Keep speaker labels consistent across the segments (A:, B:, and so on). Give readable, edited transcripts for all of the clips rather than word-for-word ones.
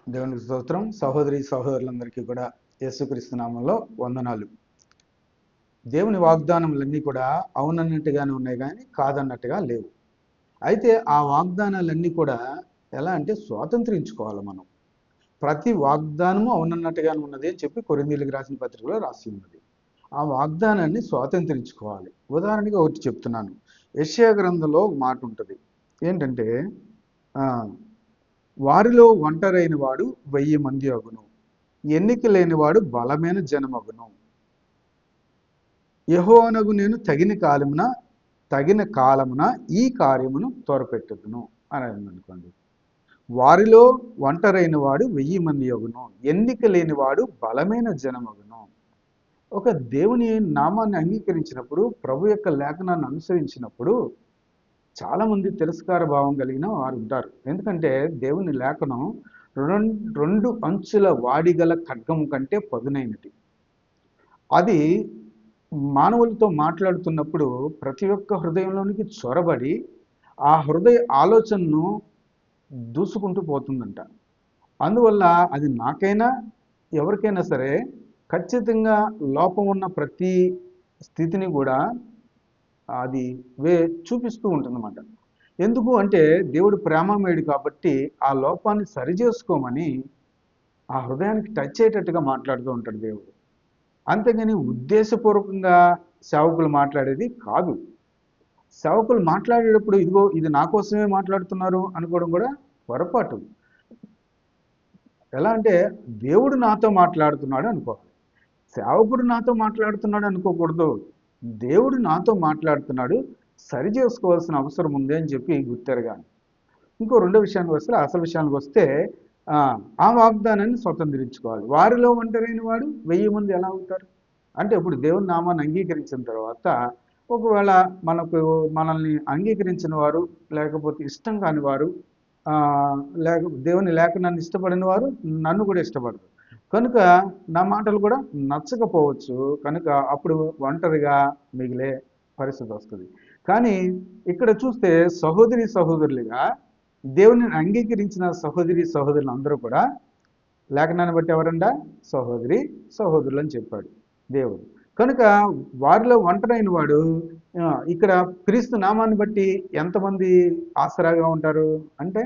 A: దేవునికి స్తోత్రం. సహోదరి సహోదరులందరికీ కూడా యేసుక్రీస్తు నామంలో వందనాలు. దేవుని వాగ్దానములన్నీ కూడా అవునన్నట్టుగానే ఉన్నాయి కానీ కాదన్నట్టుగా లేవు. అయితే ఆ వాగ్దానాలన్నీ కూడా ఎలా అంటే స్వాతంత్రించుకోవాలి మనం. ప్రతి వాగ్దానము అవునన్నట్టుగానే ఉన్నది అని చెప్పి కొరింథీయులకు రాసిన పత్రికలో రాసి ఉన్నది. ఆ వాగ్దానాన్ని స్వాతంత్రించుకోవాలి. ఉదాహరణగా ఒకటి చెప్తున్నాను. యెషయా గ్రంథంలో ఒక మాట ఉంటుంది. ఏంటంటే ఆ, వారిలో ఒంటరైన వాడు 1000 మంది అగును, ఎన్నిక లేనివాడు బలమైన జనమగును. యెహోవానగు నేను తగిన కాలమున ఈ కార్యమును త్వరపెట్టుదును అని అనుకోండి. వారిలో ఒంటరైన వాడు 1000 మంది అగును, ఎన్నిక లేనివాడు బలమైన జనమగును. ఒక దేవుని నామాన్ని అంగీకరించినప్పుడు, ప్రభు యొక్క లేఖనాన్ని అనుసరించినప్పుడు చాలామంది తిరస్కార భావం కలిగిన వారు ఉంటారు. ఎందుకంటే దేవుని లేఖనం రెండు అంచుల వాడిగల ఖడ్గం కంటే పదునైనది. అది మానవులతో మాట్లాడుతున్నప్పుడు ప్రతి ఒక్క హృదయంలోనికి చొరబడి ఆ హృదయ ఆలోచనను దూసుకుంటూ పోతుందంట. అందువల్ల అది నాకైనా ఎవరికైనా సరే ఖచ్చితంగా లోపం ఉన్న ప్రతి స్థితిని కూడా అది చూపిస్తూ ఉంటుందన్నమాట. ఎందుకు అంటే దేవుడు ప్రేమమయుడు కాబట్టి ఆ లోపాన్ని సరిచేసుకోమని ఆ హృదయానికి టచ్ అయ్యేటట్టుగా మాట్లాడుతూ ఉంటాడు దేవుడు. అంతేగాని ఉద్దేశపూర్వకంగా సేవకులు మాట్లాడేది కాదు. సేవకులు మాట్లాడేటప్పుడు ఇదిగో ఇది నా కోసమే మాట్లాడుతున్నారు అనుకోవడం కూడా పొరపాటు. ఎలా అంటే దేవుడు నాతో మాట్లాడుతున్నాడు అనుకోవాలి. సేవకుడు నాతో మాట్లాడుతున్నాడు అనుకోకూడదు. దేవుడు నాతో మాట్లాడుతున్నాడు, సరి చేసుకోవాల్సిన అవసరం ఉంది అని చెప్పి గుర్తెరగాలి. ఇంకో రెండో విషయానికి వస్తే, అసలు విషయానికి వస్తే ఆ వాగ్దానాన్ని స్వతంత్రించుకోవాలి. వారిలో ఒంటరైన వాడు 1000 మంది ఎలా అవుతారు అంటే, ఇప్పుడు దేవుని నామాన్ని అంగీకరించిన తర్వాత ఒకవేళ మనల్ని అంగీకరించిన వారు, లేకపోతే ఇష్టం కాని వారు, దేవుని లేఖనాన్ని ఇష్టపడిన వారు నన్ను కూడా ఇష్టపడరు కనుక నా మాటలు కూడా నచ్చకపోవచ్చు. కనుక అప్పుడు ఒంటరిగా మిగిలే పరిస్థితి వస్తుంది. కానీ ఇక్కడ చూస్తే సహోదరి సహోదరులుగా దేవుని అంగీకరించిన సహోదరి సహోదరులు అందరూ కూడా లేఖనాన్ని బట్టి ఎవరండా సహోదరి సహోదరులు అని చెప్పాడు దేవుడు. కనుక వారిలో ఒంటరైన వాడు ఇక్కడ క్రీస్తు నామాన్ని బట్టి ఎంతమంది ఆసరాగా ఉంటారు అంటే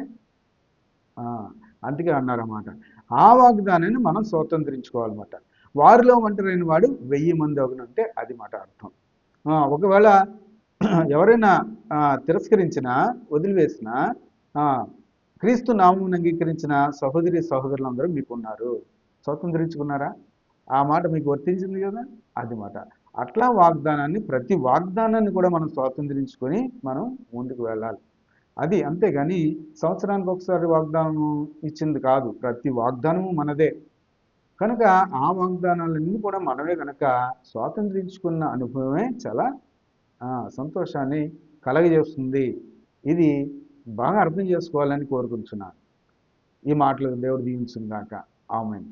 A: అందుకే అన్నారన్నమాట. ఆ వాగ్దానాన్ని మనం స్వతంత్రించుకోవాలన్నమాట. వారిలో ఒంటరైన వాడు 1000 మంది అగునంటే అది మాట అర్థం. ఒకవేళ ఎవరైనా తిరస్కరించినా వదిలివేసినా క్రీస్తు నామం అంగీకరించిన సహోదరి సహోదరులందరూ మీకున్నారు. స్వతంత్రించుకున్నారా? ఆ మాట మీకు వర్తించింది కదా, అది మాట. అట్లా ప్రతి వాగ్దానాన్ని కూడా మనం స్వాతంత్రించుకొని మనం ముందుకు వెళ్ళాలి. అది అంతేగాని సంవత్సరానికి ఒకసారి వాగ్దానం ఇచ్చింది కాదు. ప్రతి వాగ్దానము మనదే. కనుక ఆ వాగ్దానాలన్నీ కూడా మనమే కనుక స్వాతంత్రించుకున్న అనుభవమే చాలా సంతోషాన్ని కలగజేస్తుంది. ఇది బాగా అర్థం చేసుకోవాలని కోరుకుంటున్నాను. ఈ మాటలు దేవుడు దీవించును గాక. ఆమేన్.